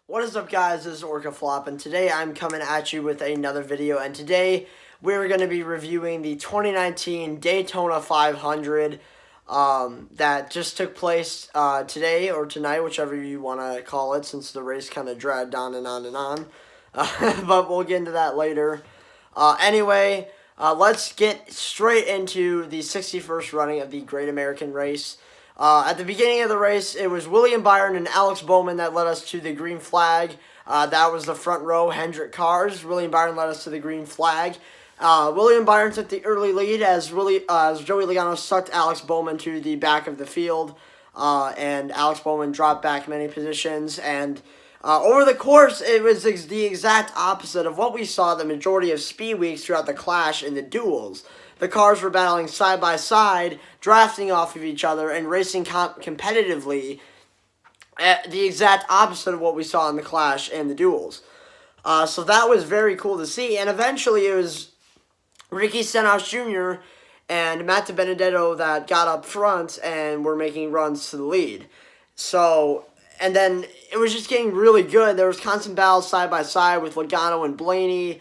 What is up, guys? This is Orca Flop, and today I'm coming at you with another video. And today we're going to be reviewing the 2019 Daytona 500 that just took place today or tonight, whichever you want to call it, since the race kind of dragged on and on and on. But we'll get into that later. Anyway, let's get straight into the 61st running of the Great American Race. At the beginning of the race, it was William Byron and Alex Bowman that led us to the green flag. That was the front row Hendrick cars. William Byron led us to the green flag. William Byron took the early lead as Joey Logano sucked Alex Bowman to the back of the field. And Alex Bowman dropped back many positions. And over the course, it was the exact opposite of what we saw the majority of speed weeks throughout the clash in the duels. The cars were battling side by side, drafting off of each other, and racing competitively, the exact opposite of what we saw in the clash and the duels. So that was very cool to see. And eventually it was Ricky Stenhouse Jr. and Matt DiBenedetto that got up front and were making runs to the lead. So, and then it was just getting really good. There was constant battles side by side with Logano and Blaney,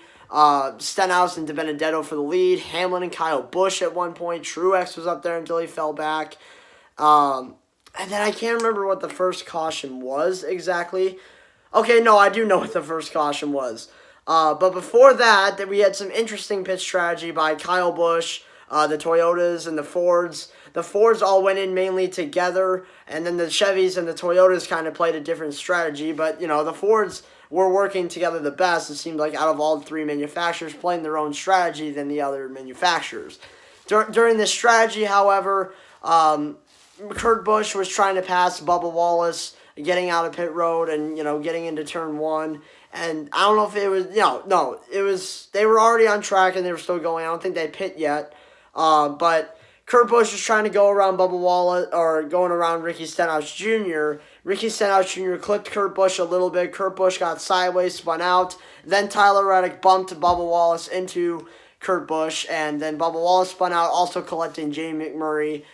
Stenhouse and DiBenedetto for the lead. Hamlin and Kyle Busch at one point. Truex was up there until he fell back. And then I can't remember what the first caution was exactly. Okay, no, I do know what the first caution was. But before that, we had some interesting pit strategy by Kyle Busch, the Toyotas and the Fords. The Fords all went in mainly together, and then the Chevys and the Toyotas kind of played a different strategy. But, you know, the Fords were working together the best. It seemed like out of all three manufacturers playing their own strategy than the other manufacturers. During this strategy, however, Kurt Busch was trying to pass Bubba Wallace, getting out of pit road and, you know, getting into turn one. And I don't know if it was, no, it was, they were already on track and they were still going. I don't think they pit yet. But Kurt Busch was trying to go around Bubba Wallace, or going around Ricky Stenhouse Jr. Ricky Stenhouse Jr. clipped Kurt Busch a little bit. Kurt Busch got sideways, spun out. Then Tyler Reddick bumped Bubba Wallace into Kurt Busch, and then Bubba Wallace spun out, also collecting Jamie McMurray.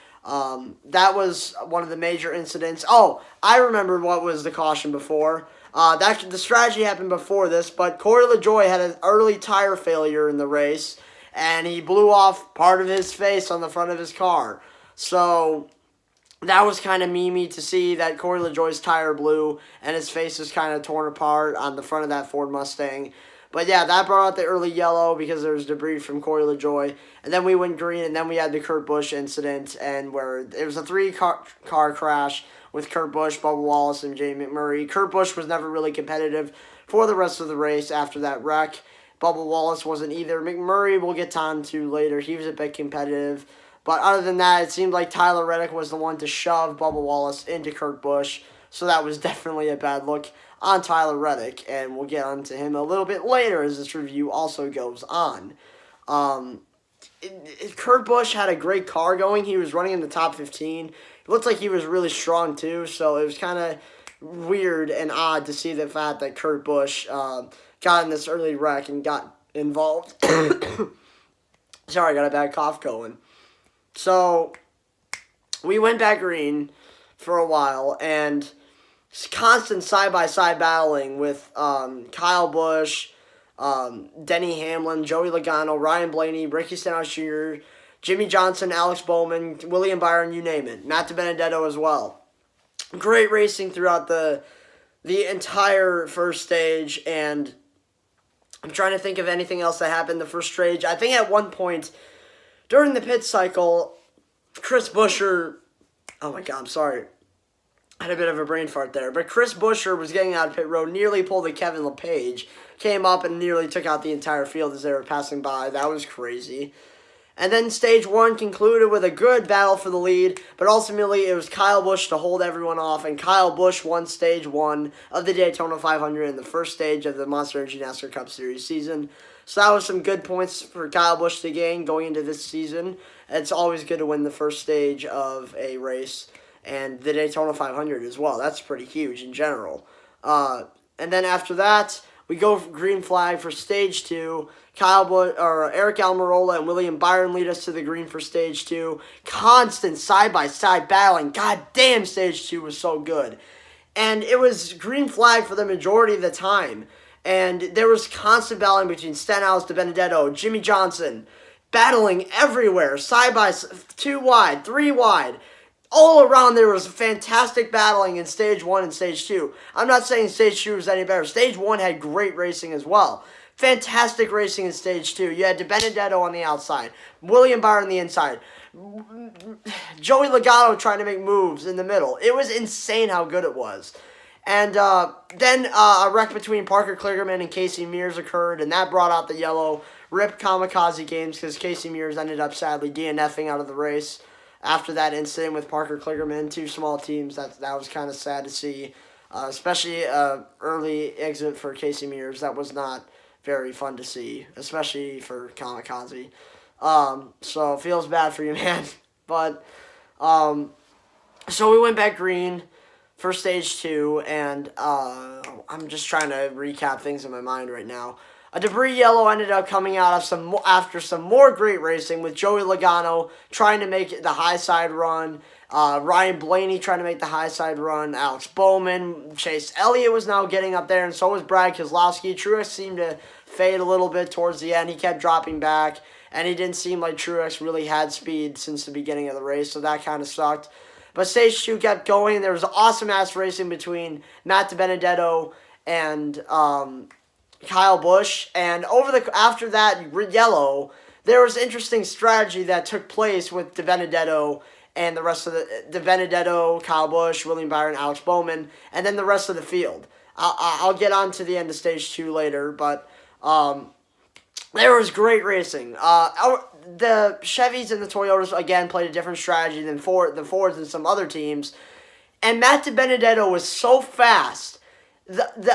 That was one of the major incidents. Oh, I remember what was the caution before. The strategy happened before this, but Corey LaJoie had an early tire failure in the race, and he blew off part of his face on the front of his car. So that was kind of memey to see that Corey LaJoie's tire blew and his face was kind of torn apart on the front of that Ford Mustang. But yeah, that brought out the early yellow because there was debris from Corey LaJoie. And then we went green, and then we had the Kurt Busch incident, and where it was a three-car crash with Kurt Busch, Bubba Wallace, and Jamie McMurray. Kurt Busch was never really competitive for the rest of the race after that wreck. Bubba Wallace wasn't either. McMurray we'll get on to later. He was a bit competitive. But other than that, it seemed like Tyler Reddick was the one to shove Bubba Wallace into Kurt Busch. So that was definitely a bad look on Tyler Reddick. And we'll get on to him a little bit later as this review also goes on. Kurt Busch had a great car going. He was running in the top 15. It looked like he was really strong too. So it was kind of weird and odd to see the fact that Kurt Busch got in this early wreck and got involved. Sorry, I got a bad cough going. So we went back green for a while, and constant side-by-side battling with Kyle Busch, Denny Hamlin, Joey Logano, Ryan Blaney, Ricky Stenhouse Jr., Jimmy Johnson, Alex Bowman, William Byron, you name it. Matt DiBenedetto as well. Great racing throughout the entire first stage, and I'm trying to think of anything else that happened the first stage. I think at one point during the pit cycle, Chris Buescher, oh my God, I'm sorry. I had a bit of a brain fart there. But Chris Buescher was getting out of pit road, nearly pulled a Kevin LePage, came up and nearly took out the entire field as they were passing by. That was crazy. And then stage one concluded with a good battle for the lead, but ultimately it was Kyle Busch to hold everyone off, and Kyle Busch won stage one of the Daytona 500 in the first stage of the Monster Energy NASCAR Cup Series season. So that was some good points for Kyle Busch to gain going into this season. It's always good to win the first stage of a race, and the Daytona 500 as well. That's pretty huge in general. And then after that, we go for green flag for stage two. Eric Almirola and William Byron lead us to the green for stage two. Constant side-by-side battling. God damn, stage two was so good. and it was green flag for the majority of the time. And there was constant battling between Stenhouse, DiBenedetto, Jimmy Johnson, battling everywhere, side by side, 2 wide, 3 wide. All around there was fantastic battling in Stage 1 and Stage 2. I'm not saying Stage 2 was any better. Stage 1 had great racing as well. Fantastic racing in Stage 2. You had DiBenedetto on the outside, William Byron on the inside, Joey Logano trying to make moves in the middle. It was insane how good it was. And then a wreck between Parker Kligerman and Casey Mears occurred, and that brought out the yellow. Rip Kamikaze Games, because Casey Mears ended up sadly DNFing out of the race after that incident with Parker Kligerman. 2 small teams. That was kind of sad to see, especially early exit for Casey Mears. That was not very fun to see, especially for Kamikaze. So it feels bad for you, man. But so we went back green for Stage 2, and I'm just trying to recap things in my mind right now. A debris yellow ended up coming out of after some more great racing, with Joey Logano trying to make the high side run, Ryan Blaney trying to make the high side run, Alex Bowman, Chase Elliott was now getting up there, and so was Brad Keselowski. Truex seemed to fade a little bit towards the end. He kept dropping back, and he didn't seem like Truex really had speed since the beginning of the race, so that kind of sucked. But Stage 2 kept going. There was awesome-ass racing between Matt DiBenedetto and Kyle Busch. And after that yellow, there was interesting strategy that took place with DiBenedetto and the rest of DiBenedetto, Kyle Busch, William Byron, Alex Bowman, and then the rest of the field. I'll get on to the end of Stage 2 later, but there was great racing. The Chevys and the Toyotas, again, played a different strategy than the Fords and some other teams. And Matt DiBenedetto was so fast.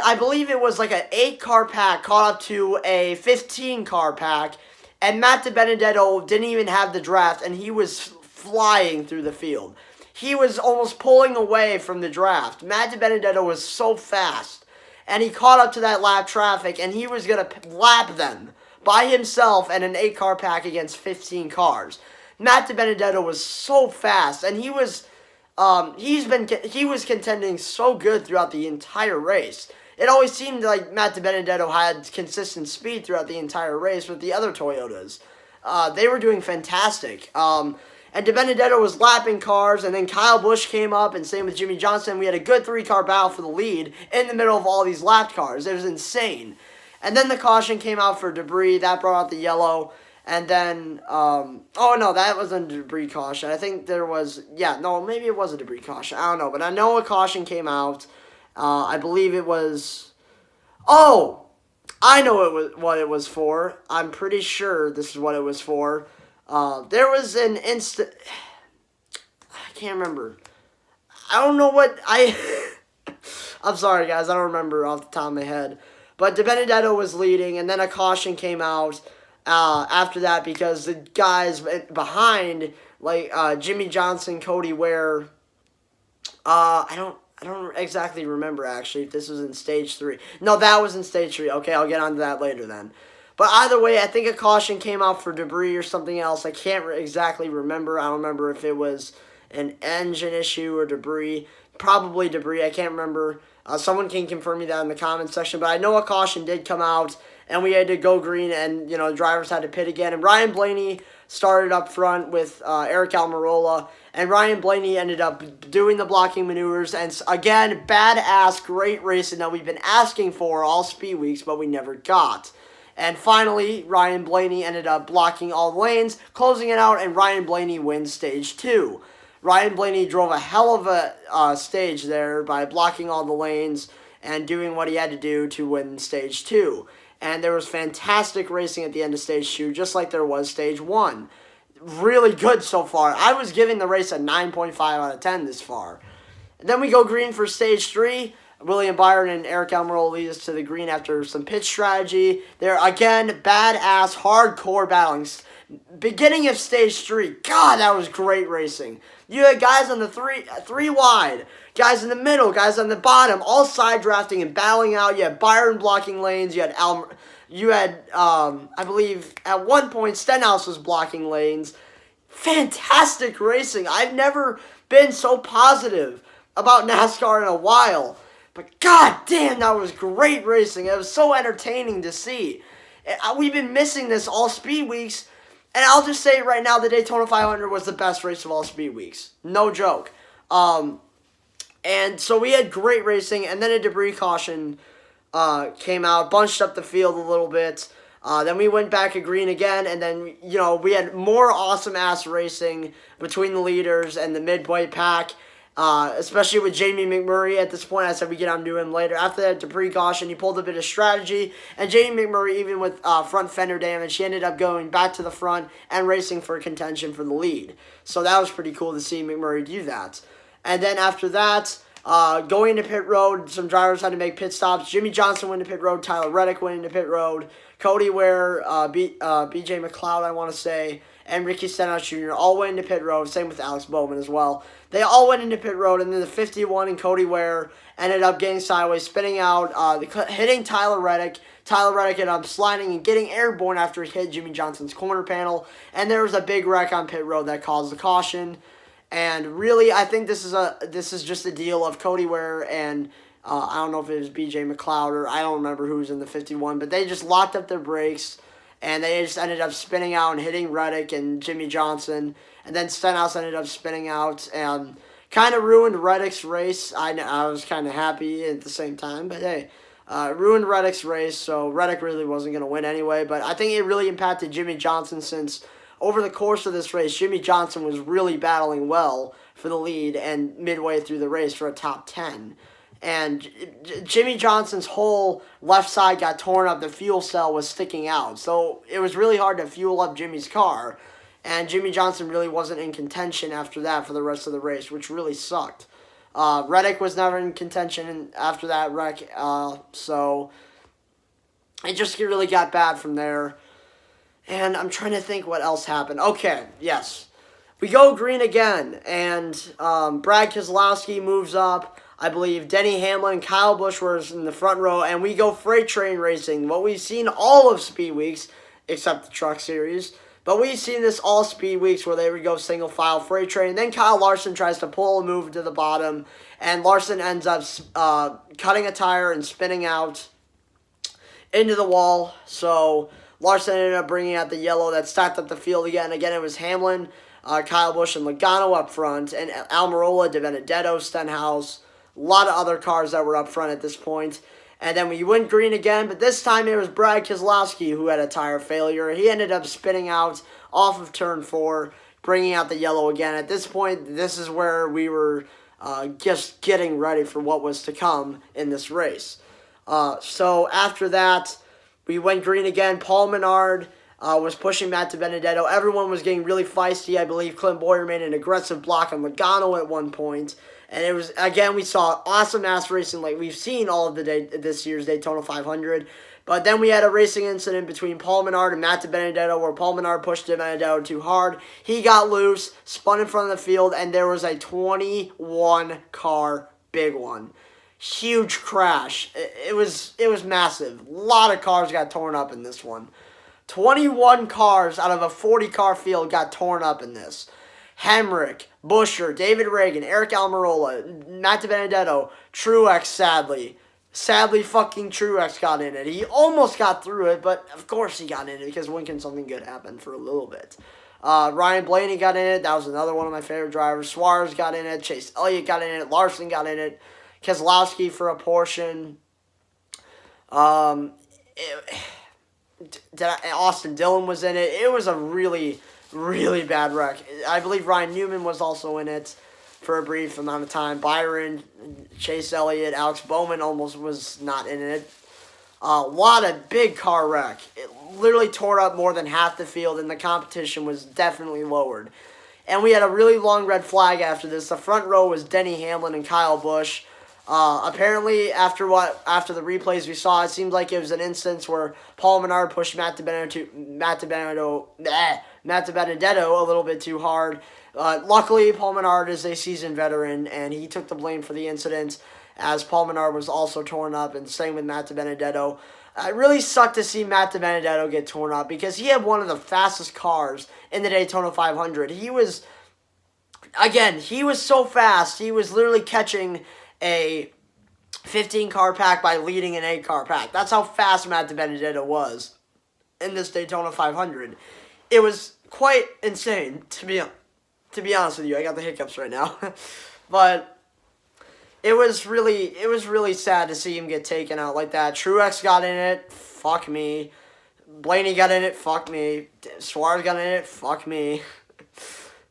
I believe it was like an 8-car pack caught up to a 15-car pack. And Matt DiBenedetto didn't even have the draft, and he was flying through the field. He was almost pulling away from the draft. Matt DiBenedetto was so fast. And he caught up to that lap traffic, and he was going to lap them by himself and an 8-car pack against 15 cars. Matt DiBenedetto was so fast, and he was contending so good throughout the entire race. It always seemed like Matt DiBenedetto had consistent speed throughout the entire race with the other Toyotas. They were doing fantastic. And DiBenedetto was lapping cars, and then Kyle Busch came up, and same with Jimmy Johnson. We had a good 3-car battle for the lead in the middle of all these lapped cars. It was insane. And then the caution came out for debris. That brought out the yellow. And then, oh no, that wasn't a debris caution. I think there was, maybe it was a debris caution. I don't know. But I know a caution came out. I believe it was, I know what it was for. I'm pretty sure this is what it was for. There was an instant, I can't remember. I don't know what, I'm sorry guys, I don't remember off the top of my head. But DiBenedetto was leading, and then a caution came out after that because the guys behind, like Jimmy Johnson, Cody Ware, I don't exactly remember actually if this was in Stage 3. No, that was in Stage 3. Okay, I'll get on to that later then. But either way, I think a caution came out for debris or something else. I can't exactly remember. I don't remember if it was an engine issue or debris. Probably debris. I can't remember. Someone can confirm me that in the comments section. But I know a caution did come out, and we had to go green, and drivers had to pit again. And Ryan Blaney started up front with Eric Almirola, and Ryan Blaney ended up doing the blocking maneuvers. And again, badass, great racing that we've been asking for all speed weeks, but we never got. And finally, Ryan Blaney ended up blocking all the lanes, closing it out, and Ryan Blaney wins Stage 2. Ryan Blaney drove a hell of a stage there by blocking all the lanes and doing what he had to do to win Stage 2. And there was fantastic racing at the end of Stage 2, just like there was Stage 1. Really good so far. I was giving the race a 9.5 out of 10 this far. And then we go green for Stage 3. William Byron and Eric Almirola lead us to the green after some pit strategy. They're, again, badass, hardcore battling. Beginning of Stage 3, God, that was great racing. You had guys on the three wide, guys in the middle, guys on the bottom, all side drafting and battling out. You had Byron blocking lanes. You had I believe at one point Stenhouse was blocking lanes. Fantastic racing. I've never been so positive about NASCAR in a while. But god damn, that was great racing. It was so entertaining to see. We've been missing this all speed weeks. And I'll just say right now, the Daytona 500 was the best race of all speed weeks. No joke. And so we had great racing, and then a debris caution came out, bunched up the field a little bit. Then we went back to green again, and then, we had more awesome-ass racing between the leaders and the midway pack, especially with Jamie McMurray at this point. I said we get on to him later. After that debris caution, he pulled a bit of strategy, and Jamie McMurray, even with front fender damage, he ended up going back to the front and racing for contention for the lead. So that was pretty cool to see McMurray do that. And then after that, going into pit road, some drivers had to make pit stops. Jimmy Johnson went to pit road. Tyler Reddick went into pit road. Cody Ware, B.J. McLeod, I want to say, and Ricky Stenhouse Jr. all went into pit road. Same with Alex Bowman as well. They all went into pit road, and then the 51 and Cody Ware ended up getting sideways, spinning out, hitting Tyler Reddick. Tyler Reddick ended up sliding and getting airborne after he hit Jimmy Johnson's corner panel, and there was a big wreck on pit road that caused the caution. And really, I think this is just a deal of Cody Ware and I don't know if it was B.J. McLeod or I don't remember who was in the 51, but they just locked up their brakes and they just ended up spinning out and hitting Reddick and Jimmy Johnson. And then Stenhouse ended up spinning out and kind of ruined Reddick's race. I was kind of happy at the same time, but hey, ruined Reddick's race, so Reddick really wasn't going to win anyway. But I think it really impacted Jimmy Johnson since over the course of this race, Jimmy Johnson was really battling well for the lead and midway through the race for a top 10. And Jimmy Johnson's whole left side got torn up. The fuel cell was sticking out. So it was really hard to fuel up Jimmy's car. And Jimmy Johnson really wasn't in contention after that for the rest of the race, which really sucked. Reddick was never in contention after that wreck. So it just really got bad from there. And I'm trying to think what else happened. Okay, yes. We go green again, and Brad Keselowski moves up. I believe Denny Hamlin and Kyle Busch were in the front row, and we go freight train racing. What we've seen all of Speed Weeks, except the Truck Series, but we've seen this all Speed Weeks where they would go single file freight train. Then Kyle Larson tries to pull a move to the bottom, and Larson ends up cutting a tire and spinning out into the wall. So Larson ended up bringing out the yellow that stacked up the field again. Again, it was Hamlin, Kyle Busch, and Logano up front, and Almirola, DiBenedetto, Stenhouse, a lot of other cars that were up front at this point. And then we went green again, but this time it was Brad Keselowski who had a tire failure. He ended up spinning out off of turn 4, bringing out the yellow again. At this point, this is where we were just getting ready for what was to come in this race. So after that, we went green again. Paul Menard was pushing Matt DiBenedetto. Everyone was getting really feisty. I believe Clint Boyer made an aggressive block on Logano at one point. And it was, again, we saw awesome-ass racing like we've seen all of this year's Daytona 500. But then we had a racing incident between Paul Menard and Matt DiBenedetto where Paul Menard pushed DiBenedetto too hard. He got loose, spun in front of the field, and there was a 21-car big one. Huge crash. It was massive. A lot of cars got torn up in this one. 21 cars out of a 40-car field got torn up in this. Hemrick, Buescher, David Reagan, Eric Almirola, Matt DiBenedetto, Truex, sadly. Sadly, fucking Truex got in it. He almost got through it, but of course he got in it because when can something good happen for a little bit? Ryan Blaney got in it. That was another one of my favorite drivers. Suarez got in it. Chase Elliott got in it. Larson got in it. Keselowski for a portion. Austin Dillon was in it. It was a really, really bad wreck. I believe Ryan Newman was also in it for a brief amount of time. Byron, Chase Elliott, Alex Bowman almost was not in it. A lot of big car wreck. It literally tore up more than half the field, and the competition was definitely lowered. And we had a really long red flag after this. The front row was Denny Hamlin and Kyle Busch. Apparently, after the replays we saw, it seemed like it was an instance where Paul Menard pushed Matt DiBenedetto a little bit too hard. Luckily, Paul Menard is a seasoned veteran, and he took the blame for the incident, as Paul Menard was also torn up, and same with Matt DiBenedetto. It really sucked to see Matt DiBenedetto get torn up because he had one of the fastest cars in the Daytona 500. He was again, he was so fast. He was literally catching a 15-car pack by leading an 8-car pack. That's how fast Matt DiBenedetto was in this Daytona 500. It was quite insane, to be honest with you. I got the hiccups right now. But it was really sad to see him get taken out like that. Truex got in it. Fuck me. Blaney got in it. Fuck me. Suarez got in it. Fuck me.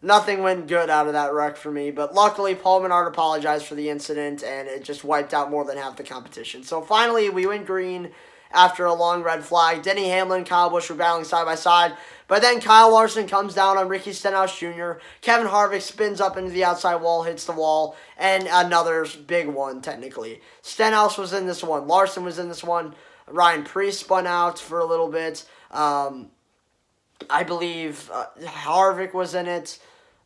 Nothing went good out of that wreck for me, but luckily Paul Menard apologized for the incident, and it just wiped out more than half the competition. So finally, we went green after a long red flag. Denny Hamlin and Kyle Busch were battling side by side, but then Kyle Larson comes down on Ricky Stenhouse Jr. Kevin Harvick spins up into the outside wall, hits the wall, and another big one, technically. Stenhouse was in this one. Larson was in this one. Ryan Preece spun out for a little bit. I believe Harvick was in it.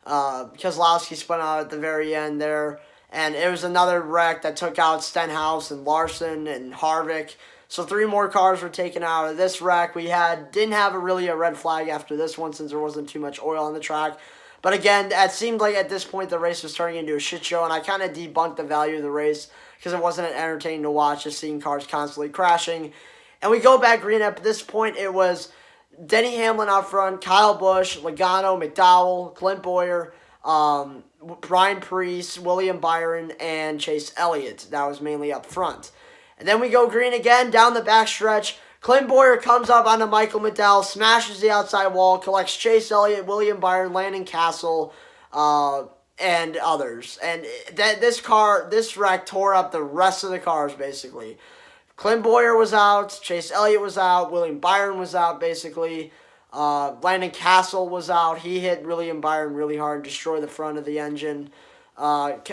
Keselowski spun out at the very end there, and it was another wreck that took out Stenhouse and Larson and Harvick. So 3 more cars were taken out of this wreck. We didn't have a red flag after this one since there wasn't too much oil on the track. But again, it seemed like at this point the race was turning into a shit show, and I kind of debunked the value of the race because it wasn't entertaining to watch, just seeing cars constantly crashing. And we go back green. At this point, it was Denny Hamlin out front, Kyle Busch, Logano, McDowell, Clint Bowyer, Brian Preece, William Byron, and Chase Elliott. That was mainly up front. And then we go green again down the backstretch. Clint Bowyer comes up onto Michael McDowell, smashes the outside wall, collects Chase Elliott, William Byron, Landon Castle, and others. And this wreck tore up the rest of the cars, basically. Clint Bowyer was out, Chase Elliott was out, William Byron was out, basically. Landon Castle was out. He hit William Byron really hard, destroyed the front of the engine. Brad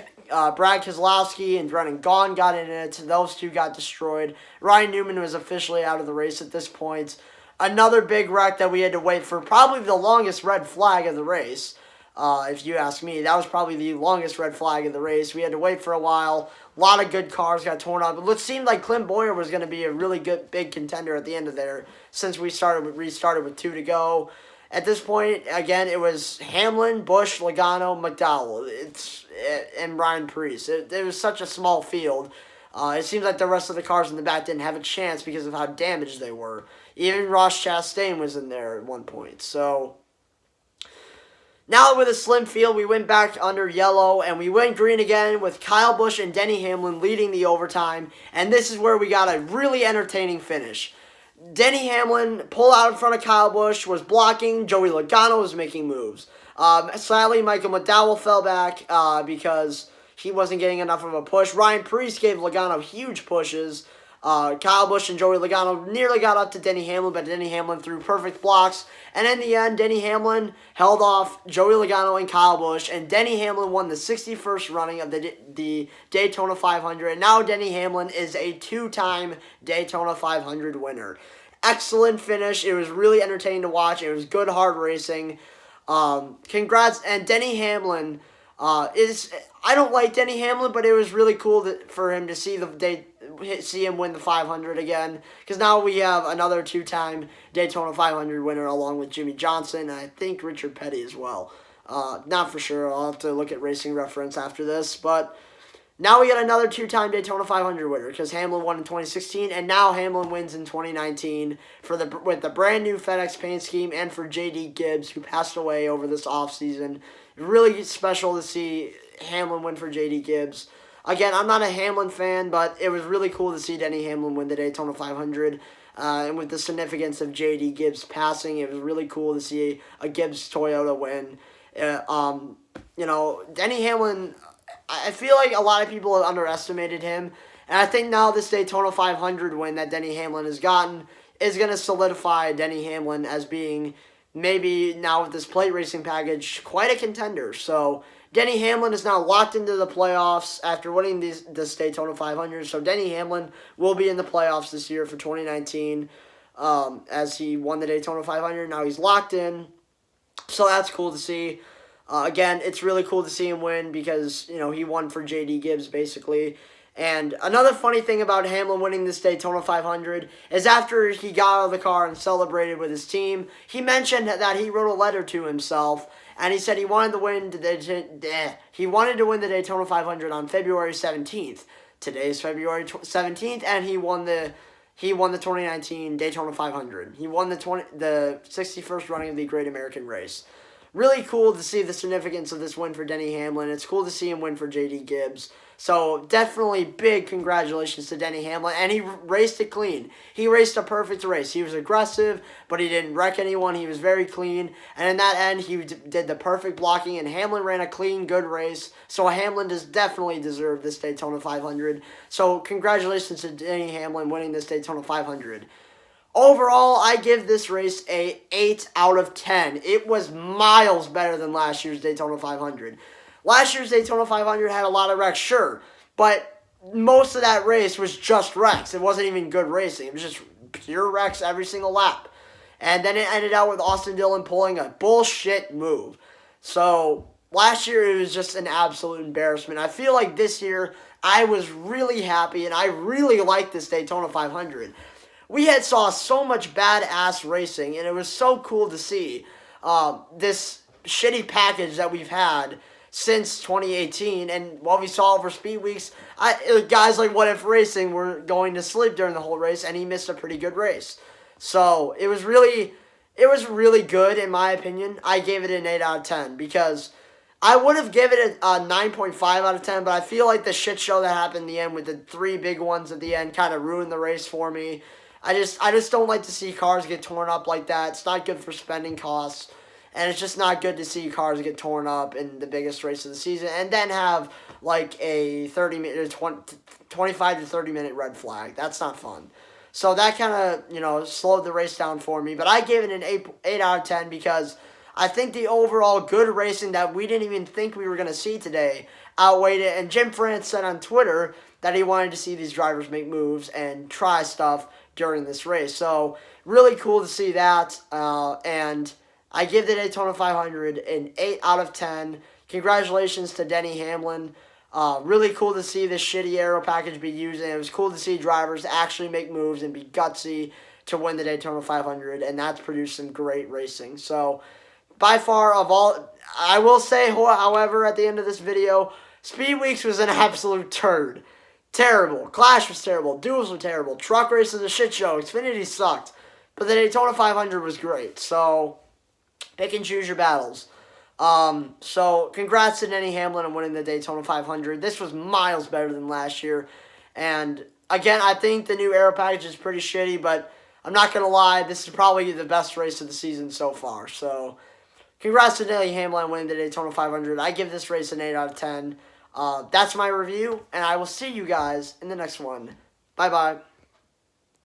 Keselowski and Brennan Gaughan got in it. Those two got destroyed. Ryan Newman was officially out of the race at this point. Another big wreck that we had to wait for, probably the longest red flag of the race. If you ask me, that was probably the longest red flag of the race. We had to wait for a while. A lot of good cars got torn up. It seemed like Clint Bowyer was going to be a really good big contender at the end of there since we restarted with 2 to go. At this point, again, it was Hamlin, Busch, Logano, McDowell, and Ryan Preece. It was such a small field. It seems like the rest of the cars in the back didn't have a chance because of how damaged they were. Even Ross Chastain was in there at one point. So now with a slim field, we went back under yellow, and we went green again with Kyle Busch and Denny Hamlin leading the overtime. And this is where we got a really entertaining finish. Denny Hamlin pulled out in front of Kyle Busch, was blocking. Joey Logano was making moves. Sadly, Michael McDowell fell back because he wasn't getting enough of a push. Ryan Preece gave Logano huge pushes. Kyle Busch and Joey Logano nearly got up to Denny Hamlin, but Denny Hamlin threw perfect blocks. And in the end, Denny Hamlin held off Joey Logano and Kyle Busch, and Denny Hamlin won the 61st running of the Daytona 500. And now Denny Hamlin is a 2-time Daytona 500 winner. Excellent finish. It was really entertaining to watch. It was good, hard racing. Congrats. And Denny Hamlin I don't like Denny Hamlin, but it was really cool for him to see him win the 500 again, because now we have another 2-time Daytona 500 winner along with Jimmy Johnson, and I think Richard Petty as well. Not for sure. I'll have to look at Racing Reference after this, but now we got another 2-time Daytona 500 winner, because Hamlin won in 2016, and now Hamlin wins in 2019 with the brand new FedEx paint scheme, and for J.D. Gibbs, who passed away over this offseason. Really special to see Hamlin win for J.D. Gibbs. Again, I'm not a Hamlin fan, but it was really cool to see Denny Hamlin win the Daytona 500. And with the significance of J.D. Gibbs passing, it was really cool to see a Gibbs Toyota win. Denny Hamlin, I feel like a lot of people have underestimated him. And I think now this Daytona 500 win that Denny Hamlin has gotten is going to solidify Denny Hamlin as being, maybe now with this plate racing package, quite a contender. So Denny Hamlin is now locked into the playoffs after winning this Daytona 500. So Denny Hamlin will be in the playoffs this year for 2019 as he won the Daytona 500. Now he's locked in. So that's cool to see. Again, it's really cool to see him win because, he won for J.D. Gibbs basically. And another funny thing about Hamlin winning this Daytona 500 is after he got out of the car and celebrated with his team, he mentioned that he wrote a letter to himself, and he said he wanted to win he wanted to win the Daytona 500 on February 17th. Today's February 17th, and he won the 2019 Daytona 500. He won the 61st running of the Great American Race. Really cool to see the significance of this win for Denny Hamlin. It's cool to see him win for J.D. Gibbs. So definitely big congratulations to Denny Hamlin. And he raced it clean. He raced a perfect race. He was aggressive, but he didn't wreck anyone. He was very clean. And in that end, he did the perfect blocking. And Hamlin ran a clean, good race. So Hamlin does definitely deserve this Daytona 500. So congratulations to Denny Hamlin winning this Daytona 500. Overall, I give this race a 8 out of 10. It was miles better than last year's Daytona 500. Last year's Daytona 500 had a lot of wrecks, sure, but most of that race was just wrecks. It wasn't even good racing. It was just pure wrecks every single lap. And then it ended out with Austin Dillon pulling a bullshit move. So last year it was just an absolute embarrassment. I feel like this year I was really happy and I really liked this Daytona 500. We had saw so much badass racing, and it was so cool to see this shitty package that we've had since 2018. And what we saw over Speed Weeks, guys like What If Racing were going to sleep during the whole race, and he missed a pretty good race. So it was really good in my opinion. I gave it an 8 out of 10 because I would have given it a 9.5 out of 10, but I feel like the shit show that happened in the end with the 3 big ones at the end kind of ruined the race for me. I just don't like to see cars get torn up like that. It's not good for spending costs. And it's just not good to see cars get torn up in the biggest race of the season and then have like a 25 to 30 minute red flag. That's not fun. So that kind of, slowed the race down for me. But I gave it an 8 out of 10 because I think the overall good racing that we didn't even think we were going to see today outweighed it. And Jim France said on Twitter that he wanted to see these drivers make moves and try stuff during this race. So really cool to see that. And I give the Daytona 500 an 8 out of 10. Congratulations to Denny Hamlin. Really cool to see this shitty aero package be used. And it was cool to see drivers actually make moves and be gutsy to win the Daytona 500. And that's produced some great racing. So by far of all, I will say, however, at the end of this video, Speed Weeks was an absolute turd. Terrible. Clash was terrible. Duels were terrible. Truck race was a shit show. Xfinity sucked. But the Daytona 500 was great. So, pick and choose your battles. So, congrats to Denny Hamlin on winning the Daytona 500. This was miles better than last year. And, again, I think the new aero package is pretty shitty. But, I'm not going to lie, this is probably the best race of the season so far. So, congrats to Denny Hamlin winning the Daytona 500. I give this race an 8 out of 10. That's my review, and I will see you guys in the next one. Bye-bye.